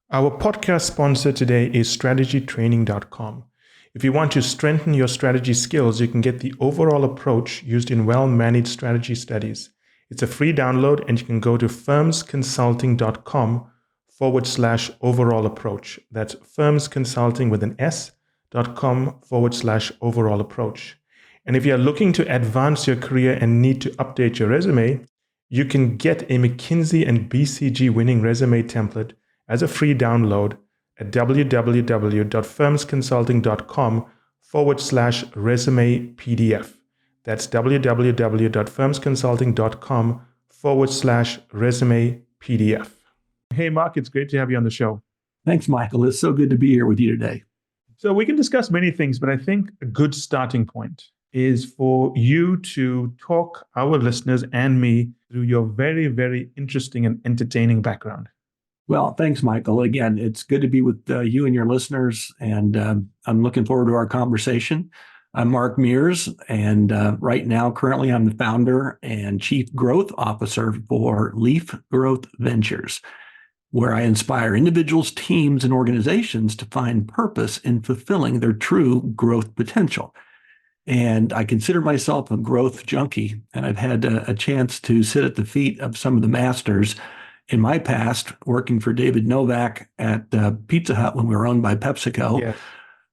Our podcast sponsor today is strategytraining.com. If you want to strengthen your strategy skills, you can get the overall approach used in well-managed strategy studies. It's a free download, and you can go to firmsconsulting.com/overall approach. That's firmsconsulting with an s.com/overall approach. And if you're looking to advance your career and need to update your resume, you can get a McKinsey and BCG winning resume template as a free download at www.firmsconsulting.com/resume PDF. That's www.firmsconsulting.com/resume PDF. Hey, Mark, it's great to have you on the show. Thanks, Michael. It's so good to be here with you today. So we can discuss many things, but I think a good starting point is for you to talk our listeners and me through your very, very interesting and entertaining background. Well, thanks, Michael. Again, it's good to be with you and your listeners, and I'm looking forward to our conversation. I'm Mark Mears, and right now, currently, I'm the founder and chief growth officer for Leaf Growth Ventures, where I inspire individuals, teams, and organizations to find purpose in fulfilling their true growth potential. And I consider myself a growth junkie, and I've had a chance to sit at the feet of some of the masters in my past, working for David Novak at Pizza Hut when we were owned by PepsiCo. Yes.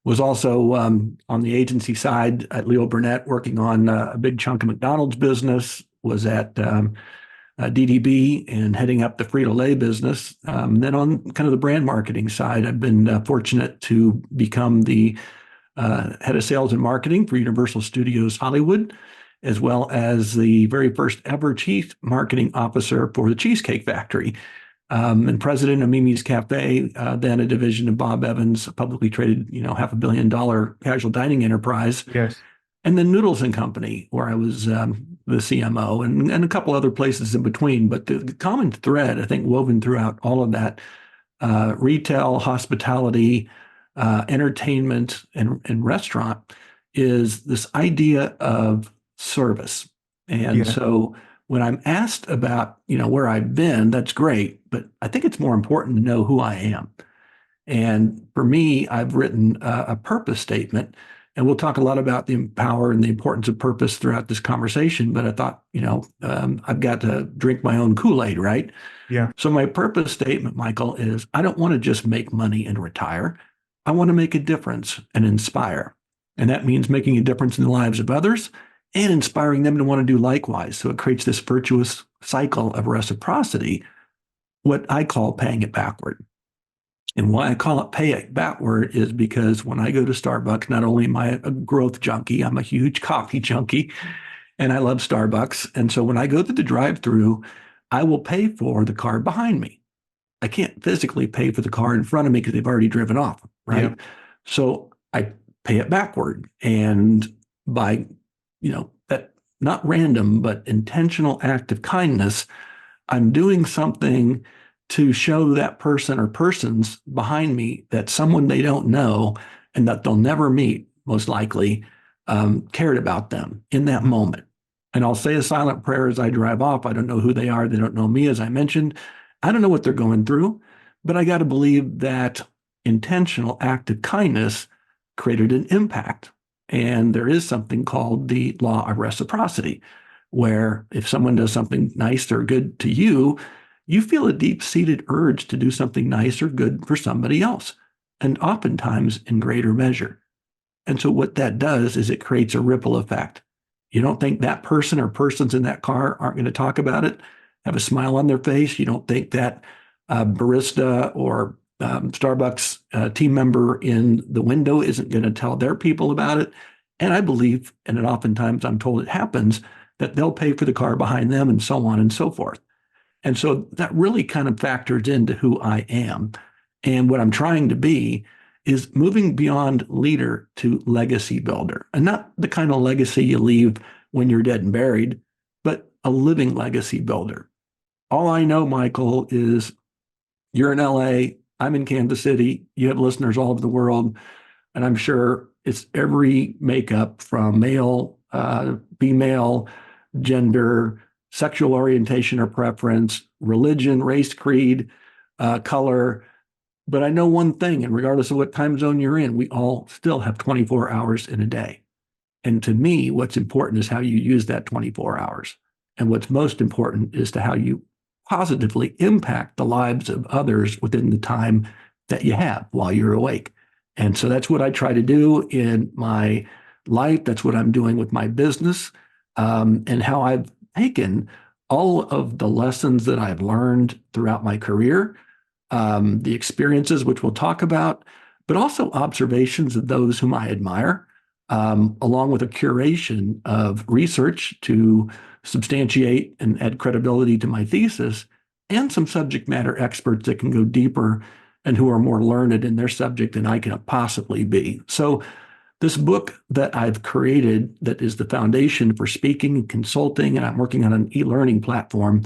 Was also on the agency side at Leo Burnett, working on a big chunk of McDonald's business. Was at DDB and heading up the Frito-Lay business. Then on kind of the brand marketing side, I've been fortunate to become the head of sales and marketing for Universal Studios Hollywood, as well as the very first ever chief marketing officer for the Cheesecake Factory, and president of Mimi's Cafe, then a division of Bob Evans, a publicly traded, $500 million casual dining enterprise. Yes. And then Noodles and Company, where I was the CMO, and a couple other places in between. But the common thread, I think, woven throughout all of that, retail, hospitality, entertainment, and restaurant, is this idea of service. And so when I'm asked about, where I've been, that's great, but I think it's more important to know who I am. And for me, I've written a purpose statement, and we'll talk a lot about the power and the importance of purpose throughout this conversation. But I thought, I've got to drink my own Kool-Aid, right? Yeah. So my purpose statement, Michael, is I don't want to just make money and retire. I want to make a difference and inspire. And that means making a difference in the lives of others and inspiring them to want to do likewise. So it creates this virtuous cycle of reciprocity, what I call paying it backward. And why I call it pay it backward is because when I go to Starbucks, not only am I a growth junkie, I'm a huge coffee junkie, and I love Starbucks. And so when I go to the drive-through, I will pay for the car behind me. I can't physically pay for the car in front of me because they've already driven off, right? Yep. So I pay it backward. And by that not random, but intentional act of kindness, I'm doing something to show that person or persons behind me that someone they don't know and that they'll never meet, most likely, cared about them in that moment. And I'll say a silent prayer as I drive off. I don't know who they are. They don't know me, as I mentioned. I don't know what they're going through, but I got to believe that intentional act of kindness created an impact. And there is something called the law of reciprocity, where if someone does something nice or good to you, you feel a deep-seated urge to do something nice or good for somebody else, and oftentimes in greater measure. And so what that does is it creates a ripple effect. You don't think that person or persons in that car aren't going to talk about it, have a smile on their face. You don't think that barista or Starbucks team member in the window isn't going to tell their people about it. And I believe, and it oftentimes I'm told it happens, that they'll pay for the car behind them and so on and so forth. And so that really kind of factors into who I am. And what I'm trying to be is moving beyond leader to legacy builder. And not the kind of legacy you leave when you're dead and buried, but a living legacy builder. All I know, Michael, is you're in LA, I'm in Kansas City, you have listeners all over the world, and I'm sure it's every makeup from male, female, gender, sexual orientation or preference, religion, race, creed, color, But I know one thing, and regardless of what time zone you're in, we all still have 24 hours in a day. And to me, what's important is how you use that 24 hours. And what's most important is to how you positively impact the lives of others within the time that you have while you're awake. And so that's what I try to do in my life. That's what I'm doing with my business, and how I've taken all of the lessons that I've learned throughout my career, the experiences, which we'll talk about, but also observations of those whom I admire, along with a curation of research to substantiate and add credibility to my thesis, and some subject matter experts that can go deeper and who are more learned in their subject than I can possibly be. So this book that I've created that is the foundation for speaking and consulting, and I'm working on an e-learning platform,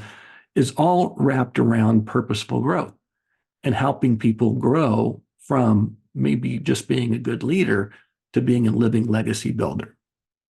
is all wrapped around purposeful growth and helping people grow from maybe just being a good leader to being a living legacy builder.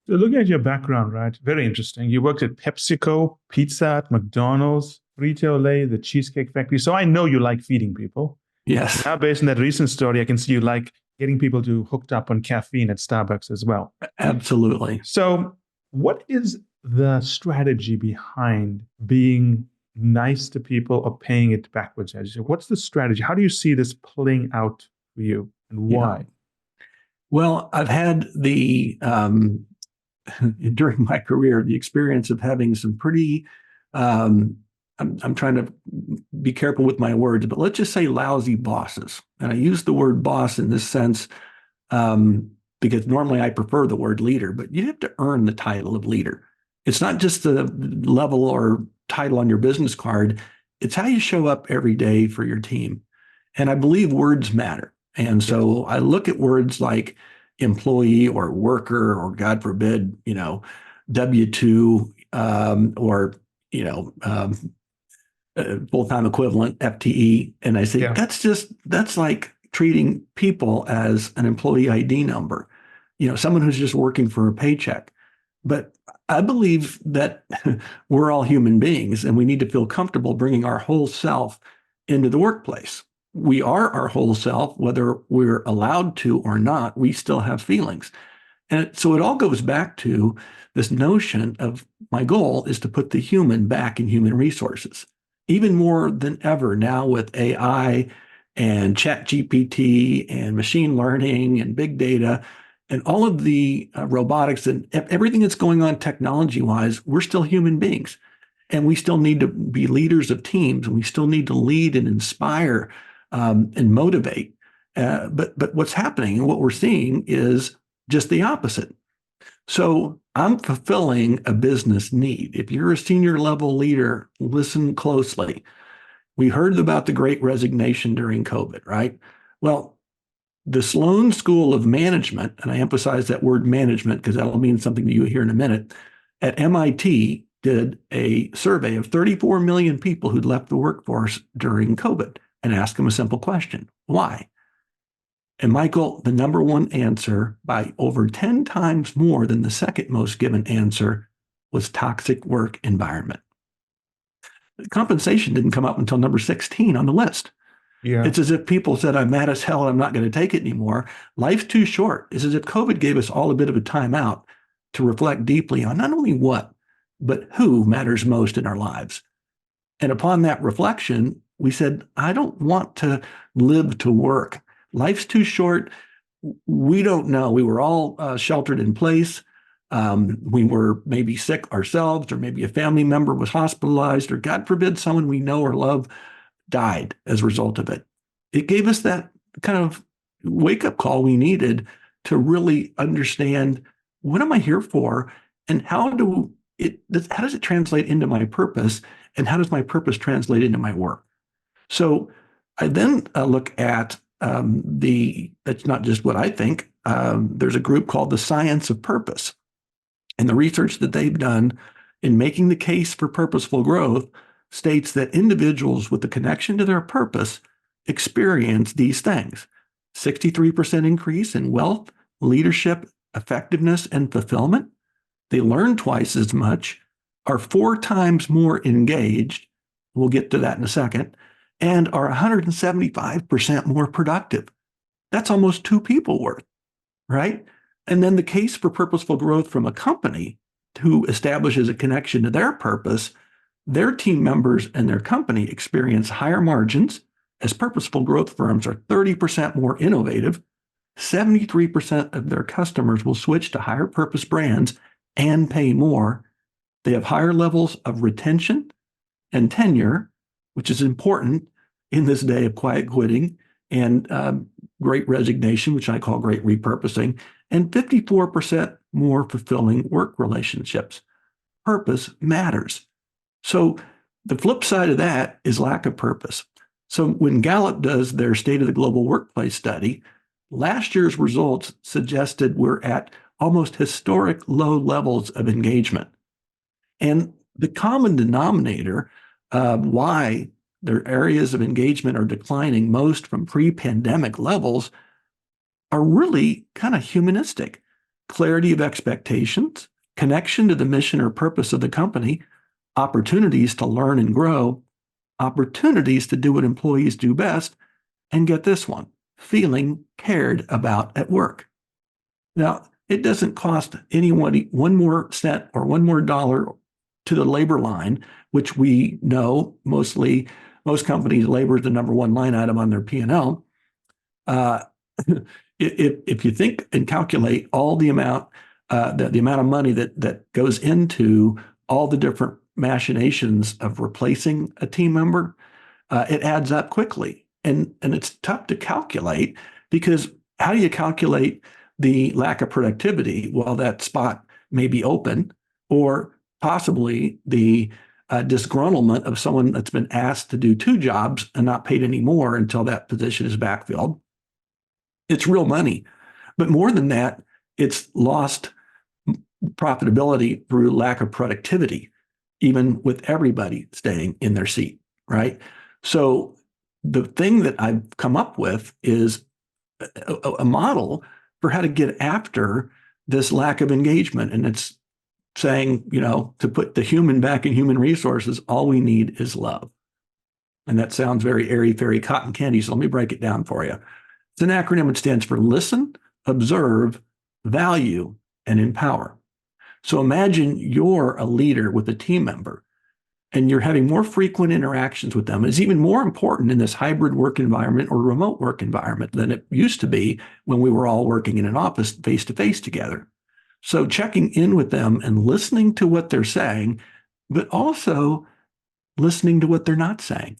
So looking at your background, right? Very interesting. You worked at PepsiCo, Pizza Hut, McDonald's, Frito-Lay, the Cheesecake Factory. So I know you like feeding people. Yes, Now, based on that recent story, I can see you like getting people to hooked up on caffeine at Starbucks as well. absolutely. So what is the strategy behind being nice to people or paying it backwards? What's the strategy? How do you see this playing out for you, and why? Yeah. Well, I've had during my career, the experience of having some pretty, I'm trying to be careful with my words, but let's just say lousy bosses. And I use the word boss in this sense, because normally I prefer the word leader, but you have to earn the title of leader. It's not just the level or title on your business card. It's how you show up every day for your team. And I believe words matter. And so I look at words like employee or worker, or God forbid, W-2, or, full-time equivalent, FTE. And I say, Yeah. that's like treating people as an employee ID number, someone who's just working for a paycheck. But I believe that we're all human beings and we need to feel comfortable bringing our whole self into the workplace. We are our whole self, whether we're allowed to or not, we still have feelings. And so it all goes back to this notion of my goal is to put the human back in human resources, even more than ever now with AI and ChatGPT and machine learning and big data and all of the robotics and everything that's going on technology-wise. We're still human beings, and we still need to be leaders of teams, and we still need to lead and inspire and motivate. But what's happening and what we're seeing is just the opposite. So I'm fulfilling a business need. If you're a senior level leader, listen closely. We heard about the Great Resignation during COVID, right? Well, the Sloan School of Management, and I emphasize that word management because that'll mean something to you here in a minute, at MIT did a survey of 34 million people who'd left the workforce during COVID and asked them a simple question: why? And Michael, the number one answer by over 10 times more than the second most given answer was toxic work environment. Compensation didn't come up until number 16 on the list. Yeah. It's as if people said, I'm mad as hell and I'm not going to take it anymore. Life's too short. It's as if COVID gave us all a bit of a timeout to reflect deeply on not only what, but who matters most in our lives. And upon that reflection, we said, I don't want to live to work. Life's too short. We don't know. We were all sheltered in place. We were maybe sick ourselves, or maybe a family member was hospitalized, or God forbid, someone we know or love died as a result of it. It gave us that kind of wake-up call we needed to really understand, what am I here for, and how does it translate into my purpose, and how does my purpose translate into my work? So I then look at that's not just what I think. There's a group called the Science of Purpose, and the research that they've done in making the case for purposeful growth states that individuals with a connection to their purpose experience these things: 63% increase in wealth, leadership, effectiveness, and fulfillment. They learn twice as much, are 4 times more engaged. We'll get to that in a second. and are 175% more productive. That's almost 2 people worth, right? And then the case for purposeful growth from a company who establishes a connection to their purpose, their team members and their company experience higher margins as purposeful growth firms are 30% more innovative. 73% of their customers will switch to higher purpose brands and pay more. They have higher levels of retention and tenure, which is important in this day of quiet quitting and great resignation, which I call great repurposing, and 54% more fulfilling work relationships. Purpose matters. So the flip side of that is lack of purpose. So when Gallup does their State of the Global Workplace study, last year's results suggested we're at almost historic low levels of engagement. And the common denominator why their areas of engagement are declining most from pre-pandemic levels are really kind of humanistic. Clarity of expectations, connection to the mission or purpose of the company, opportunities to learn and grow, opportunities to do what employees do best, and get this one, feeling cared about at work. Now, it doesn't cost anyone 1 more cent or $1 more to the labor line, which we know most companies, labor is the number one line item on their P&L. If you think and calculate all the amount, the amount of money that goes into all the different machinations of replacing a team member, it adds up quickly. And it's tough to calculate because how do you calculate the lack of productivity while that spot may be open, or possibly the disgruntlement of someone that's been asked to do 2 jobs and not paid any more until that position is backfilled? It's real money. But more than that, it's lost profitability through lack of productivity, even with everybody staying in their seat, right? So the thing that I've come up with is a model for how to get after this lack of engagement. And it's saying, to put the human back in human resources, all we need is love. And that sounds very airy-fairy cotton candy. So let me break it down for you. It's an acronym that stands for listen, observe, value, and empower. So imagine you're a leader with a team member and you're having more frequent interactions with them. It's even more important in this hybrid work environment or remote work environment than it used to be when we were all working in an office face-to-face together. So checking in with them and listening to what they're saying, but also listening to what they're not saying.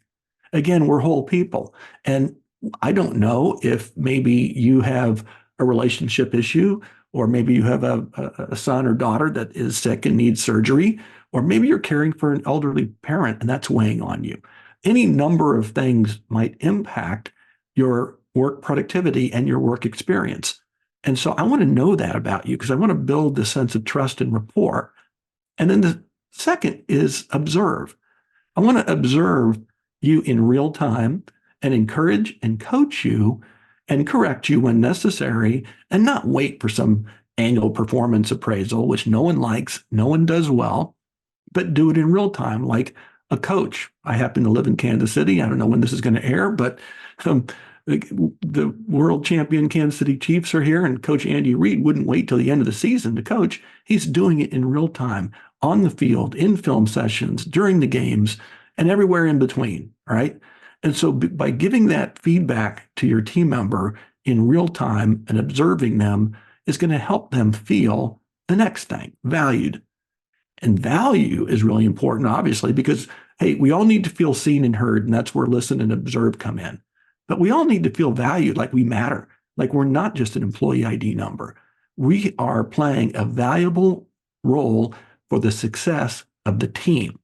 Again, we're whole people. And I don't know if maybe you have a relationship issue, or maybe you have a son or daughter that is sick and needs surgery, or maybe you're caring for an elderly parent and that's weighing on you. Any number of things might impact your work productivity and your work experience. And so I want to know that about you because I want to build this sense of trust and rapport. And then the second is observe. I want to observe you in real time and encourage and coach you and correct you when necessary, and not wait for some annual performance appraisal, which no one likes, no one does well, but do it in real time like a coach. I happen to live in Kansas City. I don't know when this is going to air, but the world champion Kansas City Chiefs are here, and Coach Andy Reid wouldn't wait till the end of the season to coach. He's doing it in real time, on the field, in film sessions, during the games, and everywhere in between, right? And so by giving that feedback to your team member in real time and observing them is going to help them feel the next thing, valued. And value is really important, obviously, because, hey, we all need to feel seen and heard, and that's where listen and observe come in. But we all need to feel valued, like we matter, like we're not just an employee ID number. We are playing a valuable role for the success of the team.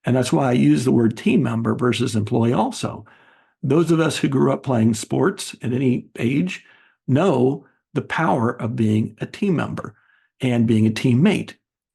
And that's why I use the word team member versus employee also. Those of us who grew up playing sports at any age know the power of being a team member and being a teammate.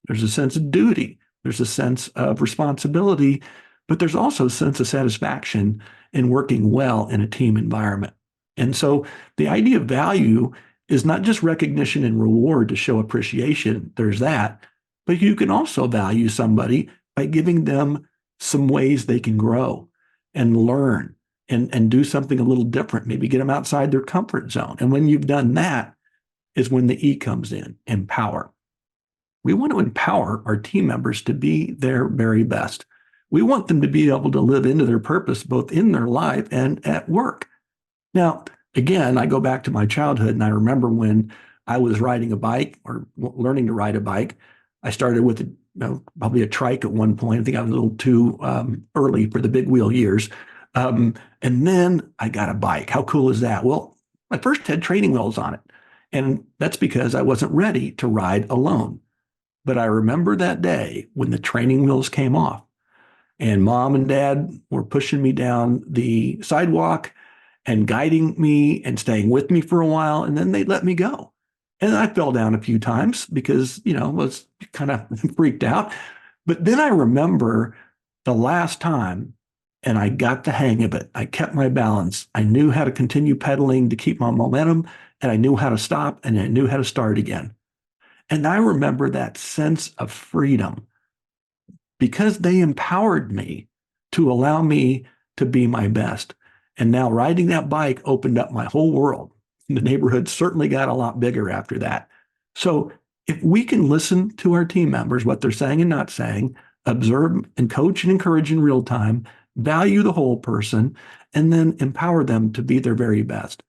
There's a sense of duty. There's a sense of responsibility, but there's also a sense of satisfaction in working well in a team environment. And so the idea of value is not just recognition and reward to show appreciation. There's that, but you can also value somebody by giving them some ways they can grow and learn and do something a little different, maybe get them outside their comfort zone. And when you've done that is when the E comes in, empower. We want to empower our team members to be their very best. We want them to be able to live into their purpose, both in their life and at work. Now, again, I go back to my childhood, and I remember when I was riding a bike or learning to ride a bike. I started with probably a trike at one point. I think I was a little too early for the big wheel years. And then I got a bike. How cool is that? Well, I first had training wheels on it. And that's because I wasn't ready to ride alone. But I remember that day when the training wheels came off and mom and dad were pushing me down the sidewalk and guiding me and staying with me for a while. And then they let me go. And I fell down a few times because, was kind of freaked out. But then I remember the last time and I got the hang of it. I kept my balance. I knew how to continue pedaling to keep my momentum, and I knew how to stop, and I knew how to start again. And I remember that sense of freedom because they empowered me to allow me to be my best. And now riding that bike opened up my whole world. The neighborhood certainly got a lot bigger after that. So if we can listen to our team members, what they're saying and not saying, observe and coach and encourage in real time, value the whole person, and then empower them to be their very best.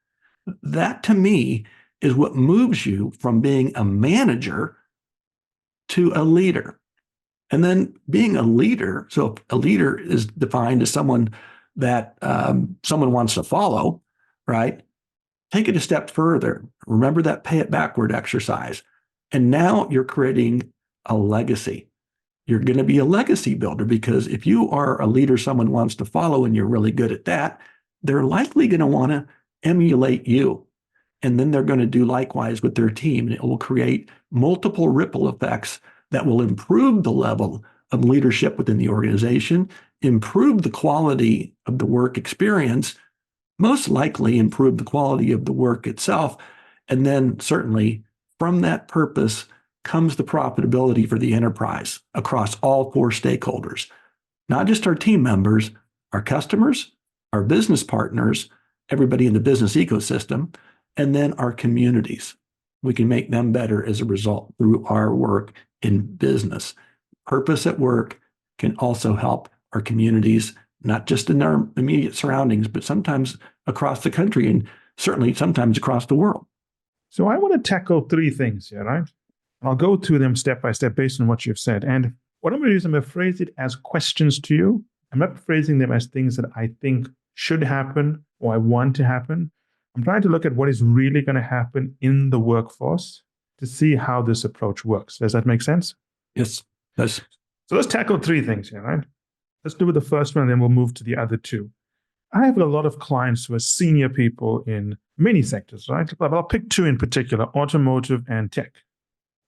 That to me is what moves you from being a manager to a leader. And then being a leader, so a leader is defined as someone that someone wants to follow, right? Take it a step further. Remember that pay it backward exercise. And now you're creating a legacy. You're going to be a legacy builder because if you are a leader someone wants to follow and you're really good at that, they're likely going to want to emulate you. And then they're going to do likewise with their team. And it will create multiple ripple effects that will improve the level of leadership within the organization, improve the quality of the work experience, most likely improve the quality of the work itself. And then certainly from that purpose comes the profitability for the enterprise across all four stakeholders, not just our team members, our customers, our business partners, everybody in the business ecosystem, and then our communities. We can make them better as a result through our work in business. Purpose at work can also help our communities, not just in our immediate surroundings, but sometimes across the country and certainly sometimes across the world. So I want to tackle three things here, right? I'll go through them step by step based on what you've said. And what I'm going to do is I'm going to phrase it as questions to you. I'm not phrasing them as things that I think should happen or I want to happen. I'm trying to look at what is really going to happen in the workforce to see how this approach works. Does that make sense? Yes. Yes. So let's tackle three things here, right? Let's do with the first one, and then we'll move to the other two. I have a lot of clients who are senior people in many sectors, right? But I'll pick two in particular, automotive and tech.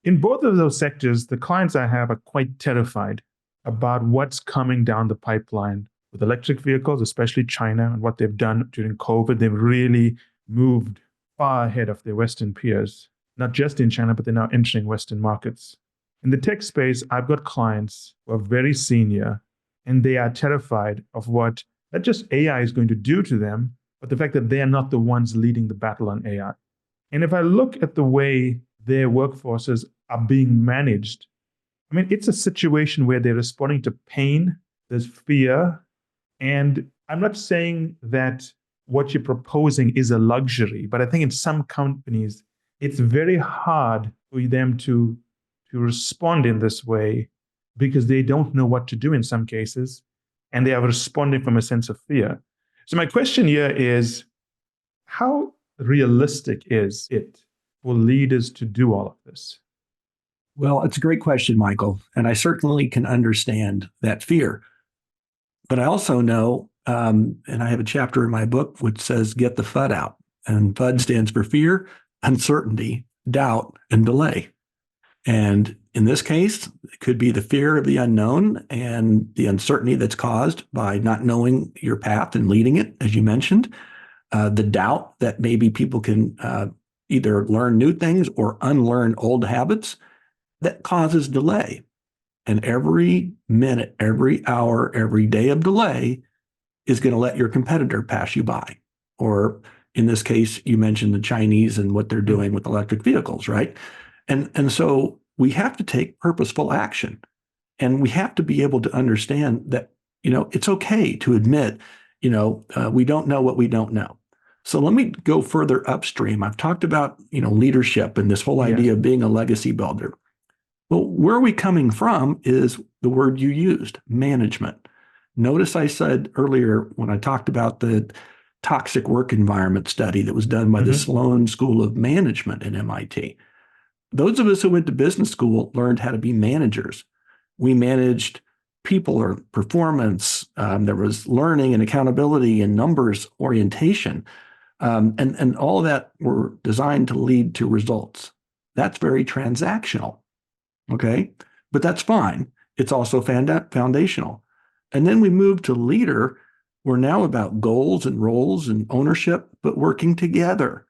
In both of those sectors, the clients I have are quite terrified about what's coming down the pipeline with electric vehicles, especially China, and what they've done during COVID. They've really moved far ahead of their Western peers, not just in China, but they're now entering Western markets. In the tech space, I've got clients who are very senior, and they are terrified of what not just AI is going to do to them, but the fact that they are not the ones leading the battle on AI. And if I look at the way their workforces are being managed, I mean, it's a situation where they're responding to pain, there's fear, and I'm not saying that what you're proposing is a luxury, but I think in some companies, it's very hard for them to respond in this way because they don't know what to do in some cases, and they are responding from a sense of fear. So my question here is, how realistic is it for leaders to do all of this? Well, it's a great question, Michael. And I certainly can understand that fear. But I also know, and I have a chapter in my book which says, get the FUD out. And FUD stands for fear, uncertainty, doubt, and delay. And in this case, it could be the fear of the unknown and the uncertainty that's caused by not knowing your path and leading it, as you mentioned. The doubt that maybe people can either learn new things or unlearn old habits that causes delay. And every minute, every hour, every day of delay is going to let your competitor pass you by. Or in this case, you mentioned the Chinese and what they're doing with electric vehicles, right? And so we have to take purposeful action. And we have to be able to understand that, it's okay to admit, we don't know what we don't know. So let me go further upstream. I've talked about, leadership and this whole idea of being a legacy builder. Well, where are we coming from is the word you used, management. Notice I said earlier when I talked about the toxic work environment study that was done by the Sloan School of Management at MIT. Those of us who went to business school learned how to be managers. We managed people or performance. There was learning and accountability and numbers orientation. And all of that were designed to lead to results. That's very transactional. Okay. But that's fine. It's also foundational. And then we move to leader. We're now about goals and roles and ownership, but working together.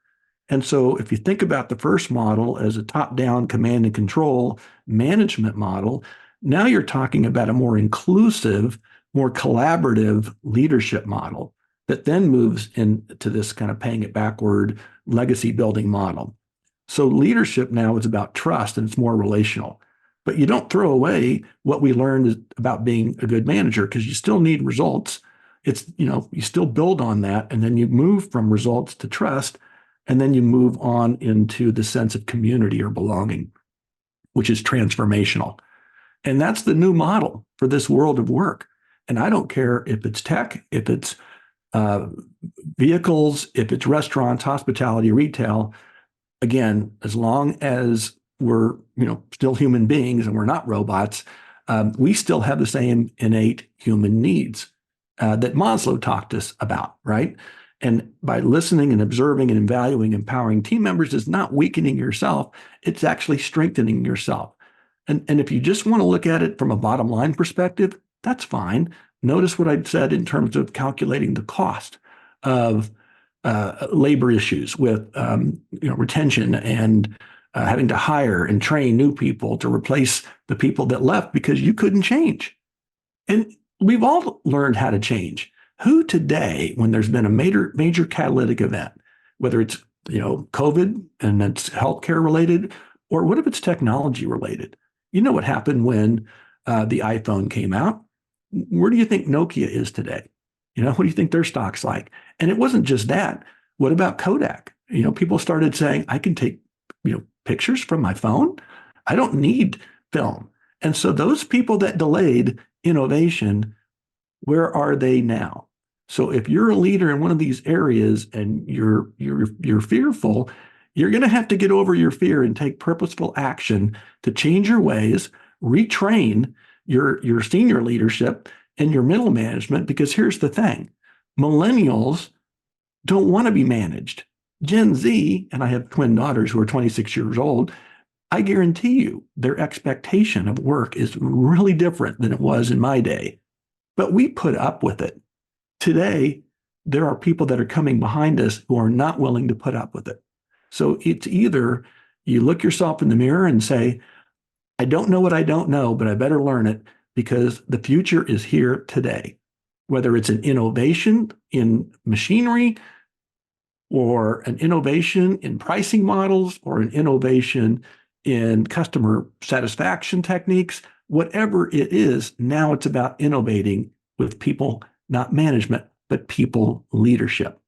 And so if you think about the first model as a top-down command and control management model, now you're talking about a more inclusive, more collaborative leadership model that then moves into this kind of paying it backward legacy building model. So leadership now is about trust and it's more relational. But you don't throw away what we learned about being a good manager because you still need results. It's, you still build on that and then you move from results to trust and then you move on into the sense of community or belonging, which is transformational. And that's the new model for this world of work. And I don't care if it's tech, if it's vehicles, if it's restaurants, hospitality, retail. Again, as long as we're, still human beings and we're not robots, we still have the same innate human needs that Maslow talked us about, right? And by listening and observing and valuing, empowering team members is not weakening yourself. It's actually strengthening yourself. And if you just want to look at it from a bottom line perspective, that's fine. Notice what I said in terms of calculating the cost of labor issues with retention and having to hire and train new people to replace the people that left because you couldn't change. And we've all learned how to change. Who today, when there's been a major catalytic event, whether it's COVID and it's healthcare related, or what if it's technology related? You know what happened when the iPhone came out? Where do you think Nokia is today? What do you think their stock's like? And it wasn't just that. What about Kodak? People started saying, I can take pictures from my phone. I don't need film. And so those people that delayed innovation, where are they now? So if you're a leader in one of these areas and you're fearful, you're going to have to get over your fear and take purposeful action to change your ways, retrain your senior leadership and your middle management, because here's the thing. Millennials don't want to be managed. Gen Z, and I have twin daughters who are 26 years old, I guarantee you their expectation of work is really different than it was in my day. But we put up with it. Today, there are people that are coming behind us who are not willing to put up with it. So it's either you look yourself in the mirror and say, I don't know what I don't know, but I better learn it because the future is here today. Whether it's an innovation in machinery or an innovation in pricing models or an innovation in customer satisfaction techniques, whatever it is, now it's about innovating with people, not management, but people leadership.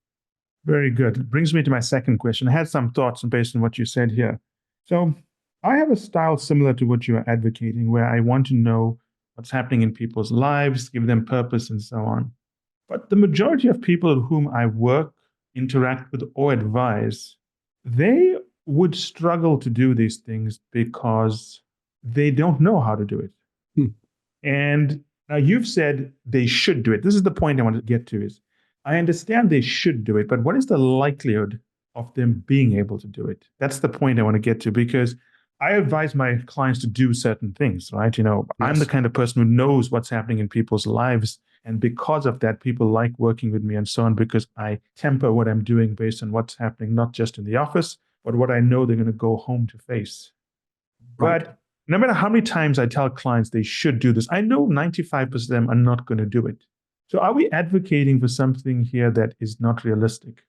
Very good. It brings me to my second question. I had some thoughts based on what you said here. So I have a style similar to what you are advocating, where I want to know what's happening in people's lives, give them purpose, and so on. But the majority of people with whom I work, interact with, or advise, they would struggle to do these things because they don't know how to do it. And now you've said they should do it. This is the point I want to get to is, I understand they should do it, but what is the likelihood of them being able to do it? That's the point I want to get to, because I advise my clients to do certain things, right? Yes. I'm the kind of person who knows what's happening in people's lives. And because of that, people like working with me and so on, because I temper what I'm doing based on what's happening, not just in the office, but what I know they're going to go home to face. Right. But no matter how many times I tell clients they should do this, I know 95% of them are not going to do it. So are we advocating for something here that is not realistic?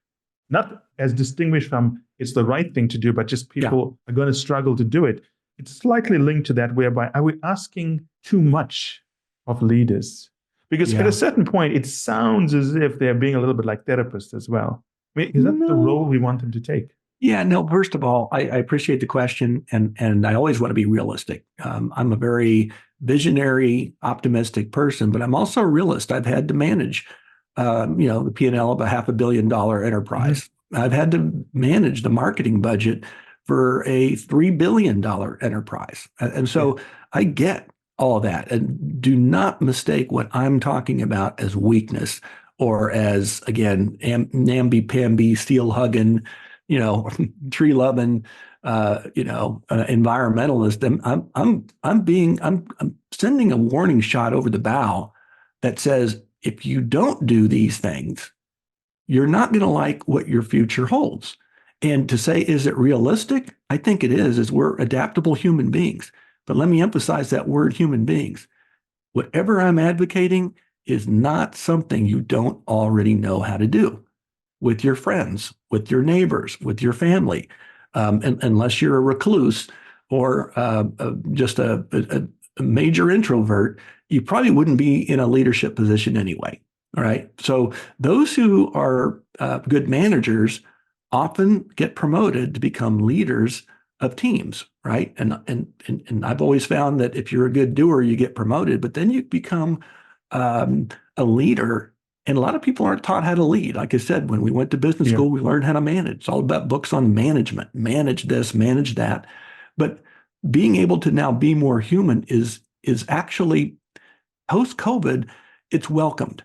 Not as distinguished from it's the right thing to do, but just Yeah. people are going to struggle to do it. It's slightly linked to that, whereby are we asking too much of leaders? Because at a Yeah. certain point, it sounds as if they're being a little bit like therapists as well. I mean, is that the No. role we want them to take? Yeah, no, first of all, I appreciate the question, and I always want to be realistic. I'm a very visionary, optimistic person, but I'm also a realist. I've had to manage, the P&L of a $500 million Mhm. enterprise. I've had to manage the marketing budget for a $3 billion enterprise. And Yeah. so I get all that. And do not mistake what I'm talking about as weakness or as, again, namby-pamby, steel-hugging, tree loving, environmentalist. I'm sending a warning shot over the bow that says if you don't do these things, you're not going to like what your future holds. And to say, is it realistic? I think it is, as we're adaptable human beings. But let me emphasize that word human beings. Whatever I'm advocating is not something you don't already know how to do with your friends, with your neighbors, with your family, unless you're a recluse or just a major introvert, you probably wouldn't be in a leadership position anyway. All right. So those who are good managers often get promoted to become leaders of teams, right? And I've always found that if you're a good doer, you get promoted, but then you become a leader. And a lot of people aren't taught how to lead. Like I said, when we went to business Yeah. school, we learned how to manage. It's all about books on management, manage this, manage that. But being able to now be more human is actually post-COVID, it's welcomed.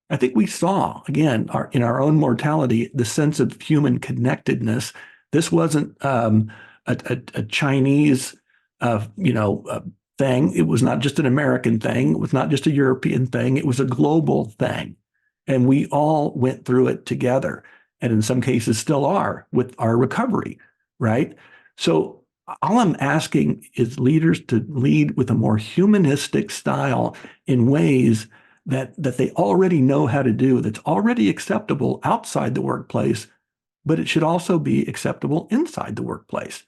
I think we saw, again, in our own mortality, the sense of human connectedness. This wasn't a Chinese, thing. It was not just an American thing. It was not just a European thing. It was a global thing. And we all went through it together. And in some cases still are with our recovery, right? So all I'm asking is leaders to lead with a more humanistic style in ways that they already know how to do, that's already acceptable outside the workplace, but it should also be acceptable inside the workplace.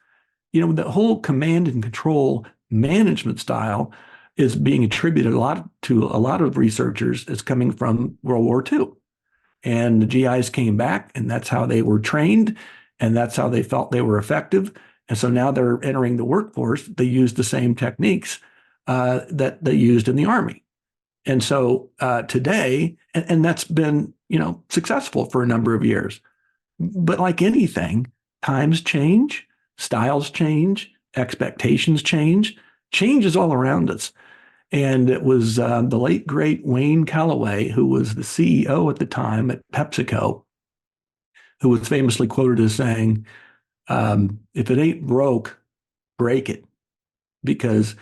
The whole command and control management style is being attributed to a lot of researchers as coming from World War II. And the GIs came back, and that's how they were trained, and that's how they felt they were effective. And so now they're entering the workforce. They use the same techniques that they used in the Army. And so today, and that's been, successful for a number of years. But like anything, times change, styles change, expectations change. Change is all around us. And it was the late, great Wayne Calloway, who was the CEO at the time at PepsiCo, who was famously quoted as saying, if it ain't broke, break it, because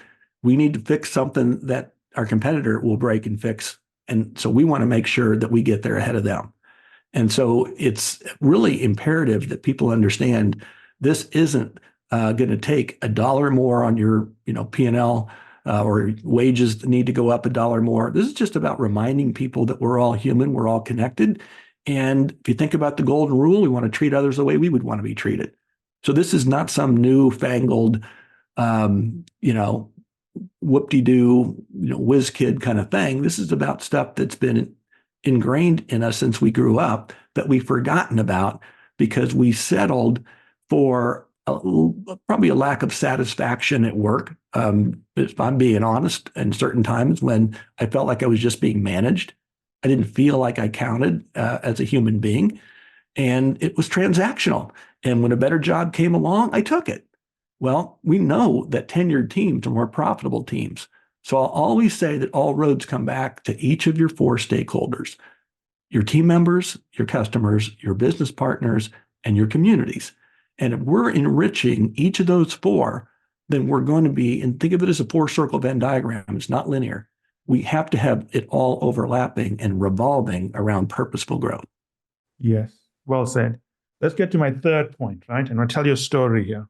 we need to fix something that our competitor will break and fix. And so we want to make sure that we get there ahead of them. And so it's really imperative that people understand this isn't going to take a dollar more on your, P&L or wages need to go up a dollar more. This is just about reminding people that we're all human, we're all connected. And if you think about the golden rule, we want to treat others the way we would want to be treated. So this is not some newfangled, whoop-de-doo, whiz kid kind of thing. This is about stuff that's been ingrained in us since we grew up that we've forgotten about because we settled for probably a lack of satisfaction at work. If I'm being honest, in certain times when I felt like I was just being managed, I didn't feel like I counted as a human being, and it was transactional. And when a better job came along, I took it. Well, we know that tenured teams are more profitable teams. So I'll always say that all roads come back to each of your four stakeholders: your team members, your customers, your business partners, and your communities. And if we're enriching each of those four, then we're going to be, and think of it as a four-circle Venn diagram, it's not linear. We have to have it all overlapping and revolving around purposeful growth. Yes. Well said. Let's get to my third point, right? And I'll tell you a story here.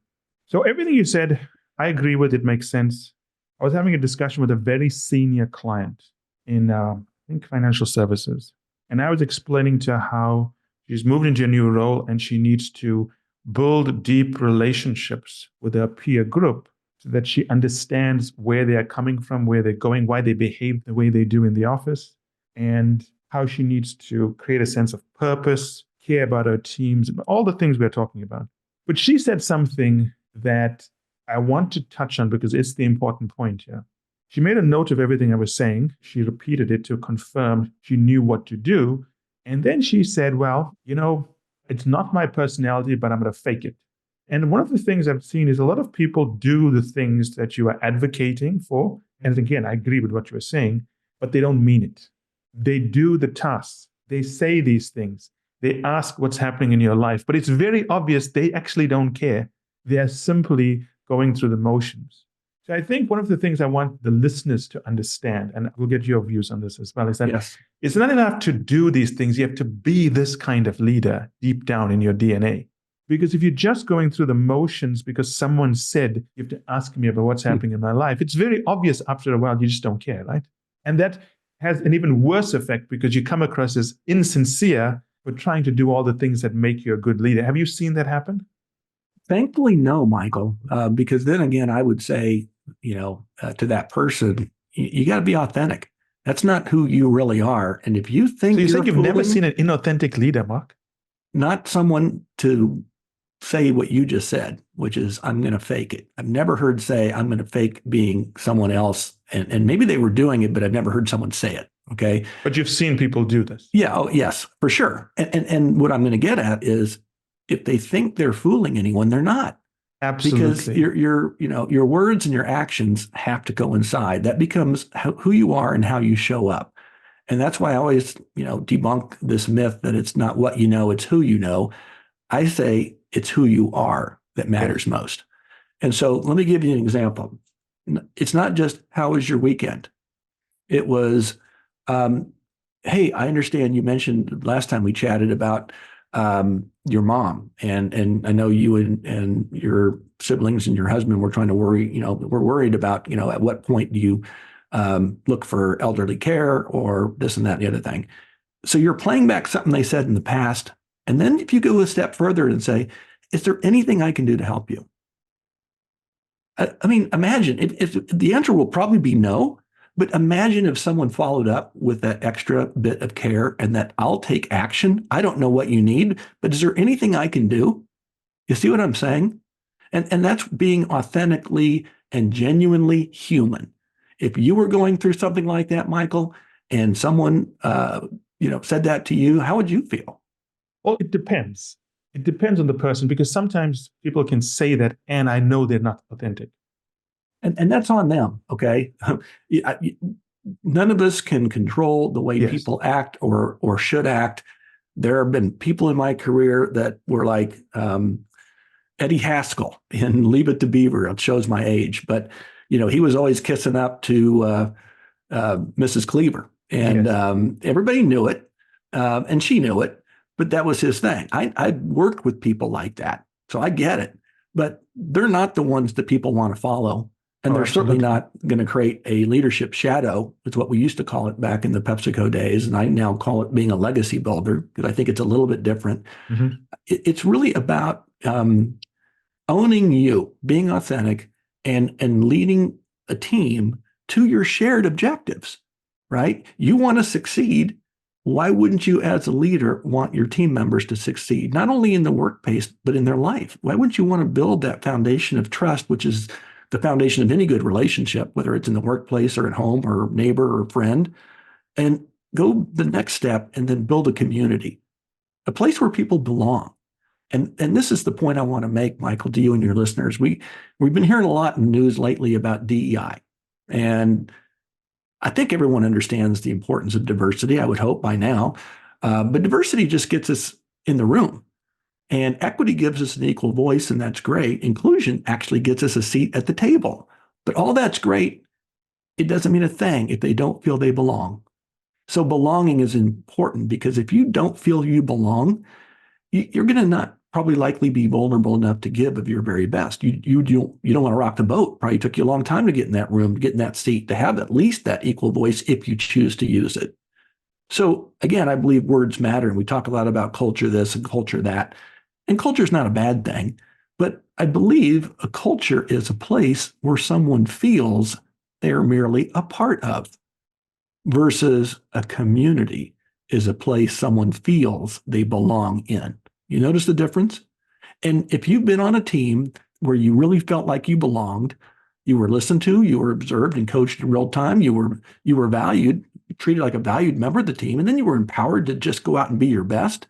So everything you said, I agree with. It makes sense. I was having a discussion with a very senior client in I think financial services. And I was explaining to her how she's moved into a new role and she needs to build deep relationships with her peer group so that she understands where they are coming from, where they're going, why they behave the way they do in the office, and how she needs to create a sense of purpose, care about her teams, all the things we're talking about. But she said something that I want to touch on because it's the important point here. She made a note of everything I was saying. She repeated it to confirm she knew what to do. And then she said, well, it's not my personality, but I'm going to fake it. And one of the things I've seen is a lot of people do the things that you are advocating for. And again, I agree with what you were saying, but they don't mean it. They do the tasks. They say these things. They ask what's happening in your life, but it's very obvious they actually don't care. They are simply going through the motions. So I think one of the things I want the listeners to understand, and we'll get your views on this as well, is that Yes. It's not enough to do these things. You have to be this kind of leader deep down in your DNA. Because if you're just going through the motions because someone said, you have to ask me about what's happening in my life, it's very obvious after a while you just don't care, right? And that has an even worse effect because you come across as insincere but trying to do all the things that make you a good leader. Have you seen that happen? Thankfully, no, Michael, because then again, I would say, to that person, you got to be authentic. That's not who you really are. And if you think So you think you've never fooling, seen an inauthentic leader, Mark? not someone to say what you just said, which is, I'm going to fake it. I've never heard say, I'm going to fake being someone else. And maybe they were doing it, but I've never heard someone say it. Okay. But you've seen people do this. Yeah. Oh, yes, for sure. And what I'm going to get at is if they think they're fooling anyone, they're not. Absolutely. Because your words and your actions have to coincide. That becomes who you are and how you show up. And that's why I always, debunk this myth that it's not what you know, it's who you know. I say it's who you are that matters most. And so let me give you an example. It's not just how was your weekend? It was, hey, I understand you mentioned last time we chatted about your mom, and I know you and your siblings and your husband were trying to worry, we're worried about, at what point do you look for elderly care or this and that and the other thing. So you're playing back something they said in the past. And then if you go a step further and say, is there anything I can do to help you? I mean, imagine if the answer will probably be no, but imagine if someone followed up with that extra bit of care and that I'll take action. I don't know what you need, but is there anything I can do? You see what I'm saying? And that's being authentically and genuinely human. If you were going through something like that, Michael, and someone said that to you, how would you feel? Well, it depends. It depends on the person because sometimes people can say that and I know they're not authentic. And that's on them, okay? None of us can control the way people act or should act. There have been people in my career that were like Eddie Haskell in Leave It to Beaver. It shows my age, but he was always kissing up to Mrs. Cleaver, and everybody knew it, and she knew it. But that was his thing. I worked with people like that, so I get it. But they're not the ones that people want to follow. And they're certainly not going to create a leadership shadow. It's what we used to call it back in the PepsiCo days. And I now call it being a legacy builder because I think it's a little bit different. Mm-hmm. It's really about owning you, being authentic, and leading a team to your shared objectives, right? You want to succeed. Why wouldn't you as a leader want your team members to succeed, not only in the workplace, but in their life? Why wouldn't you want to build that foundation of trust, which is the foundation of any good relationship, whether it's in the workplace or at home or neighbor or friend, and go the next step and then build a community, a place where people belong. And this is the point I want to make, Michael, to you and your listeners. We've been hearing a lot in news lately about DEI. And I think everyone understands the importance of diversity, I would hope by now. But diversity just gets us in the room. And equity gives us an equal voice, and that's great. Inclusion actually gets us a seat at the table. But all that's great. It doesn't mean a thing if they don't feel they belong. So belonging is important because if you don't feel you belong, you're going to not probably likely be vulnerable enough to give of your very best. You don't want to rock the boat. Probably took you a long time to get in that room, to get in that seat, to have at least that equal voice if you choose to use it. So again, I believe words matter. And we talk a lot about culture this and culture that. And culture is not a bad thing. But I believe a culture is a place where someone feels they are merely a part of, versus a community is a place someone feels they belong in. You notice the difference? And if you've been on a team where you really felt like you belonged, you were listened to, you were observed and coached in real time, you were valued, treated like a valued member of the team, and then you were empowered to just go out and be your best.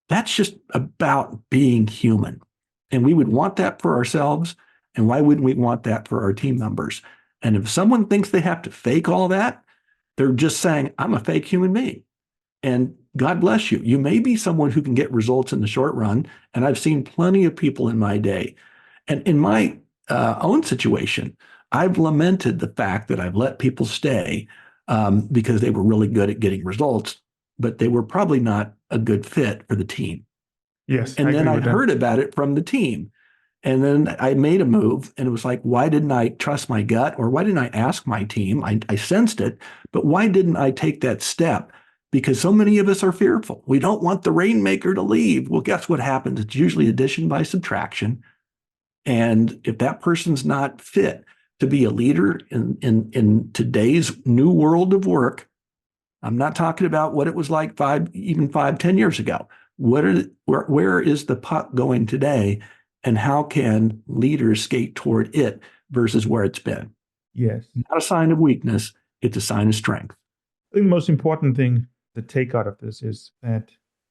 That's just about being human. And we would want that for ourselves. And why wouldn't we want that for our team members? And if someone thinks they have to fake all that, they're just saying, I'm a fake human being. And God bless you. You may be someone who can get results in the short run. And I've seen plenty of people in my day. And in my own situation, I've lamented the fact that I've let people stay because they were really good at getting results, but they were probably not a good fit for the team. Yes, I And then agree I with that. heard about it from the team. And then I made a move, and it was like, why didn't I trust my gut, or why didn't I ask my team? I sensed it, but why didn't I take that step? Because so many of us are fearful. We don't want the rainmaker to leave. Well, guess what happens? It's usually addition by subtraction. And if that person's not fit to be a leader in today's new world of work, I'm not talking about what it was like 10 years ago. Where is the puck going today? And how can leaders skate toward it versus where it's been? Yes. Not a sign of weakness, it's a sign of strength. I think the most important thing to take out of this is that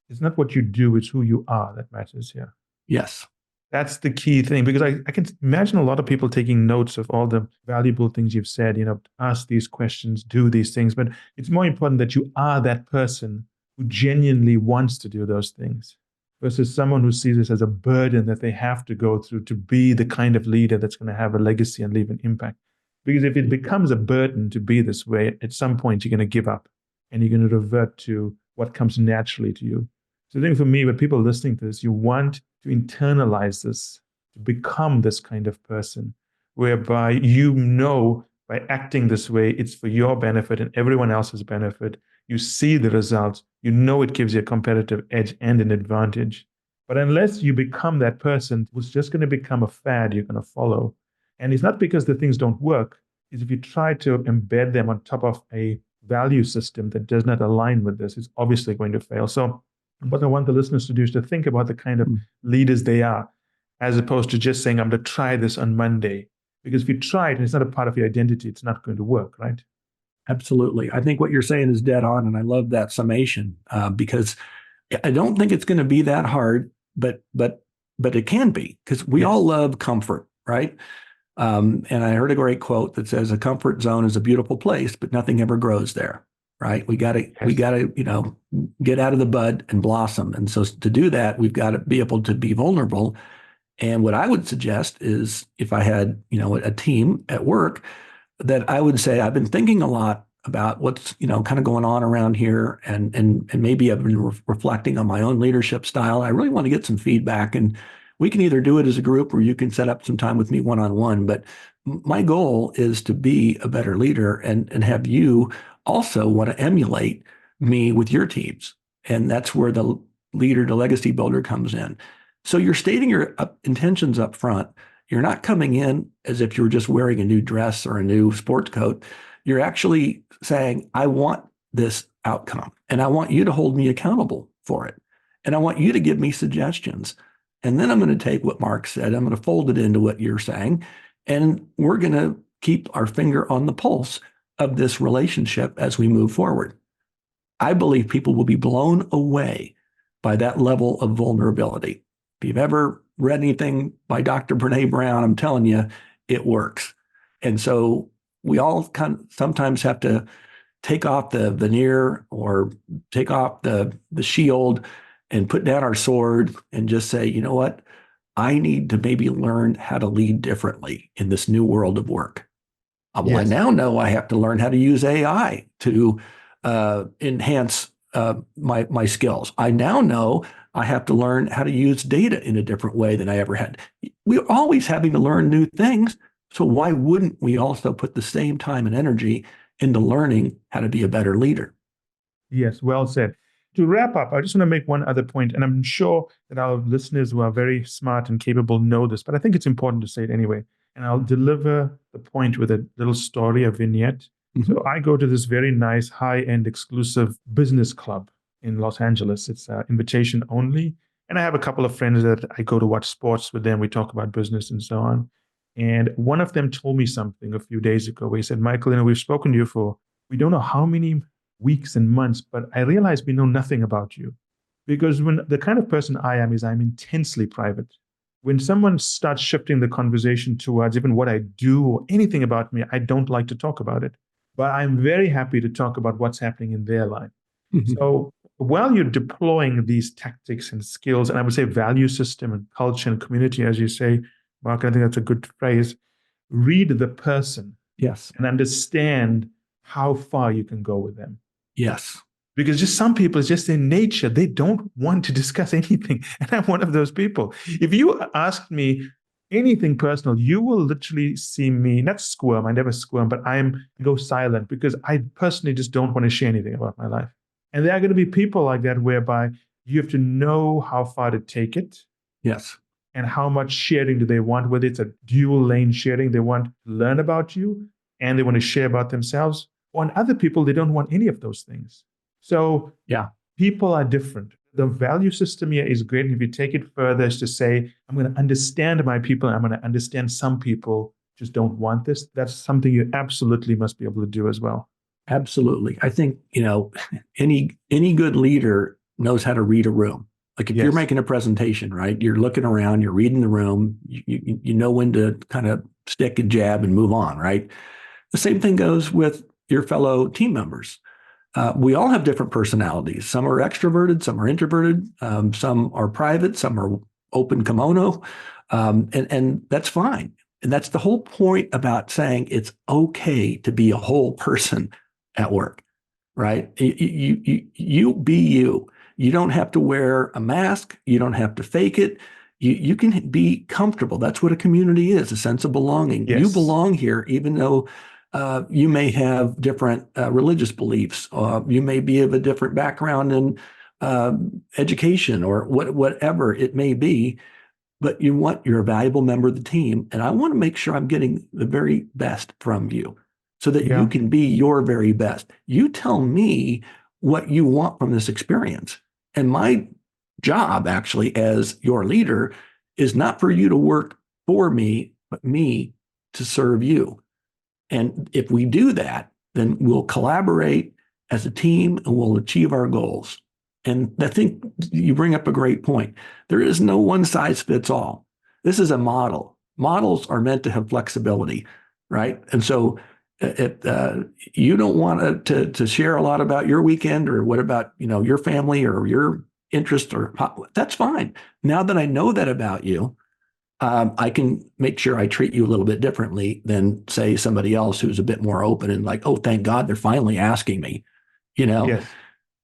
it's not what you do, it's who you are that matters here. Yes. That's the key thing, because I can imagine a lot of people taking notes of all the valuable things you've said, ask these questions, do these things. But it's more important that you are that person who genuinely wants to do those things versus someone who sees this as a burden that they have to go through to be the kind of leader that's going to have a legacy and leave an impact. Because if it becomes a burden to be this way, at some point you're going to give up and you're going to revert to what comes naturally to you. So I think for me, when people are listening to this, you want to internalize this, to become this kind of person, whereby by acting this way, it's for your benefit and everyone else's benefit. You see the results, it gives you a competitive edge and an advantage. But unless you become that person who's just going to become a fad you're going to follow, and it's not because the things don't work, it's if you try to embed them on top of a value system that does not align with this, it's obviously going to fail. So what I want the listeners to do is to think about the kind of leaders they are, as opposed to just saying, I'm going to try this on Monday. Because if you try it and it's not a part of your identity, it's not going to work, right? Absolutely. I think what you're saying is dead on. And I love that summation because I don't think it's going to be that hard, but it can be because we all love comfort, right? And I heard a great quote that says a comfort zone is a beautiful place, but nothing ever grows there, right? We got to get out of the bud and blossom. And so to do that, we've got to be able to be vulnerable. And what I would suggest is if I had, a team at work, that I would say, I've been thinking a lot about what's, kind of going on around here. And maybe I've been reflecting on my own leadership style. I really want to get some feedback, and we can either do it as a group or you can set up some time with me one-on-one. But my goal is to be a better leader and have you also want to emulate me with your teams. And that's where the leader to legacy builder comes in. So you're stating your intentions up front. You're not coming in as if you're just wearing a new dress or a new sports coat. You're actually saying, I want this outcome, and I want you to hold me accountable for it. And I want you to give me suggestions. And then I'm going to take what Mark said, I'm going to fold it into what you're saying, and we're going to keep our finger on the pulse of this relationship as we move forward. I believe people will be blown away by that level of vulnerability. If you've ever read anything by Dr. Brene Brown, I'm telling you, it works. And so we all sometimes have to take off the veneer or take off the shield and put down our sword and just say, you know what? I need to maybe learn how to lead differently in this new world of work. Well, I now know I have to learn how to use AI to enhance my skills. I now know I have to learn how to use data in a different way than I ever had. We're always having to learn new things. So why wouldn't we also put the same time and energy into learning how to be a better leader? Yes, well said. To wrap up, I just want to make one other point, and I'm sure that our listeners who are very smart and capable know this, but I think it's important to say it anyway. And I'll deliver the point with a little story, a vignette. So I go to this very nice, high-end, exclusive business club in Los Angeles. It's invitation only. And I have a couple of friends that I go to watch sports with them. We talk about business and so on. And one of them told me something a few days ago where he said, Michael, we've spoken to you for, we don't know how many weeks and months, but I realize we know nothing about you. Because when the kind of person I am is I'm intensely private. When someone starts shifting the conversation towards even what I do or anything about me, I don't like to talk about it. But I'm very happy to talk about what's happening in their life. So while you're deploying these tactics and skills, and I would say value system and culture and community, as you say, Mark, I think that's a good phrase, read the person Yes. and understand how far you can go with them. Yes. Because just some people, it's just in nature, they don't want to discuss anything. And I'm one of those people. If you ask me anything personal, you will literally see me, not squirm, I never squirm, but I go silent because I personally just don't want to share anything about my life. And there are going to be people like that whereby you have to know how far to take it. Yes. And how much sharing do they want, whether it's a dual lane sharing, they want to learn about you and they want to share about themselves. On other people, they don't want any of those things. So Yeah. People are different. The value system here is great. And if you take it further, is to say, I'm going to understand my people. I'm going to understand some people just don't want this. That's something you absolutely must be able to do as well. Absolutely. I think, any good leader knows how to read a room. Like if you're Yes. making a presentation, right? You're looking around, you're reading the room, you know when to kind of stick and jab and move on, right? The same thing goes with your fellow team members. We all have different personalities. Some are extroverted, some are introverted, some are private, some are open kimono, and that's fine. And that's the whole point about saying it's okay to be a whole person at work, right? You be you. You don't have to wear a mask. You don't have to fake it. You can be comfortable. That's what a community is, a sense of belonging. Yes. You belong here, even though you may have different religious beliefs. You may be of a different background in education or whatever it may be, but you're a valuable member of the team. And I want to make sure I'm getting the very best from you so that you can be your very best. You tell me what you want from this experience. And my job, actually, as your leader, is not for you to work for me, but me to serve you. And if we do that, then we'll collaborate as a team and we'll achieve our goals. And I think you bring up a great point. There is no one size fits all. This is a model. Models are meant to have flexibility, right? And so if you don't want to share a lot about your weekend or what about your family or your interest, or that's fine. Now that I know that about you, I can make sure I treat you a little bit differently than, say, somebody else who's a bit more open and like, oh, thank God they're finally asking me. Yes.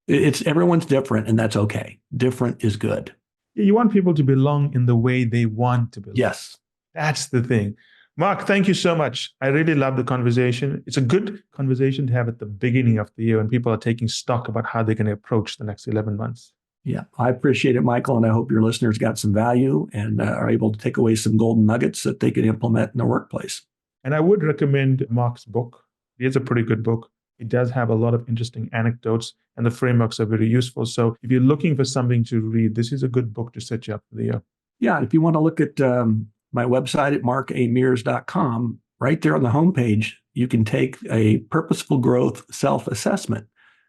It's everyone's different, and that's okay. Different is good. You want people to belong in the way they want to belong. Yes. That's the thing. Mark, thank you so much. I really love the conversation. It's a good conversation to have at the beginning of the year when people are taking stock about how they're going to approach the next 11 months. Yeah, I appreciate it, Michael, and I hope your listeners got some value and are able to take away some golden nuggets that they can implement in their workplace. And I would recommend Mark's book. It is a pretty good book. It does have a lot of interesting anecdotes, and the frameworks are very useful. So if you're looking for something to read, this is a good book to set you up for the year. Yeah, if you want to look at my website at markamears.com, right there on the homepage, you can take a Purposeful Growth self-assessment.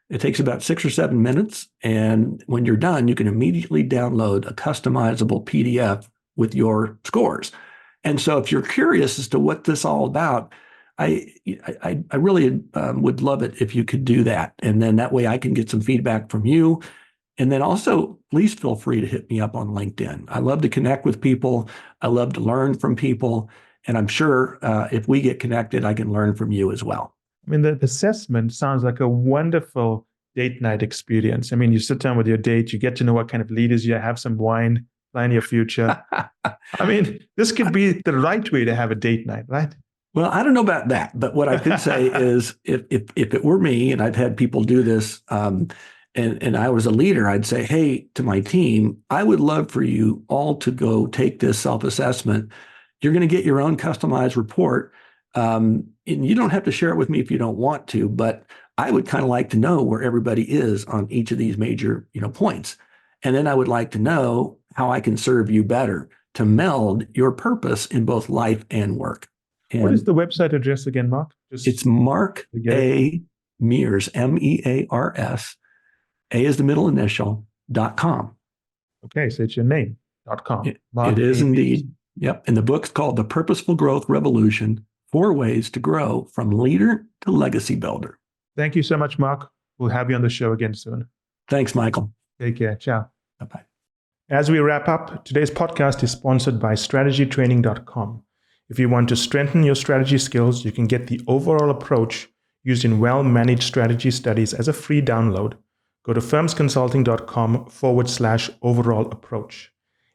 It takes about 6 or 7 minutes. And when you're done, you can immediately download a customizable PDF with your scores. And so if you're curious as to what this is all about, I really would love it if you could do that. And then that way I can get some feedback from you. And then also, please feel free to hit me up on LinkedIn. I love to connect with people. I love to learn from people. And I'm sure if we get connected, I can learn from you as well. I mean, the assessment sounds like a wonderful date night experience. I mean, you sit down with your date, you get to know what kind of leaders you have, some wine, plan your future. I mean, this could be the right way to have a date night, right? Well, I don't know about that, but what I could say is if it were me and I've had people do this, and I was a leader, I'd say, hey, to my team, I would love for you all to go take this self-assessment. You're going to get your own customized report. And you don't have to share it with me if you don't want to, but I would kind of like to know where everybody is on each of these major, points. And then I would like to know how I can serve you better to meld your purpose in both life and work. And what is the website address again, Mark? It's Mark A. Mears, Mears, A is the middle initial, .com. Okay, so it's your name, .com. It is indeed. Yep. And the book's called The Purposeful Growth Revolution, 4 Ways to Grow from Leader to Legacy Builder. Thank you so much, Mark. We'll have you on the show again soon. Thanks, Michael. Take care. Ciao. Bye-bye. As we wrap up, today's podcast is sponsored by strategytraining.com. If you want to strengthen your strategy skills, you can get the overall approach used in well-managed strategy studies as a free download. Go to firmsconsulting.com/overall approach.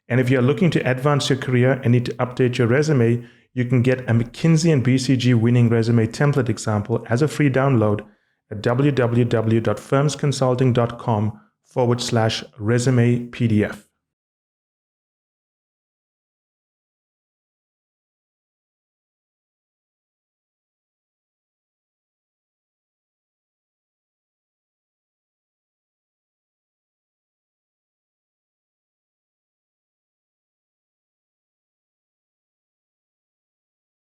And if you're looking to advance your career and need to update your resume, you can get a McKinsey and BCG winning resume template example as a free download at www.firmsconsulting.com/resume PDF.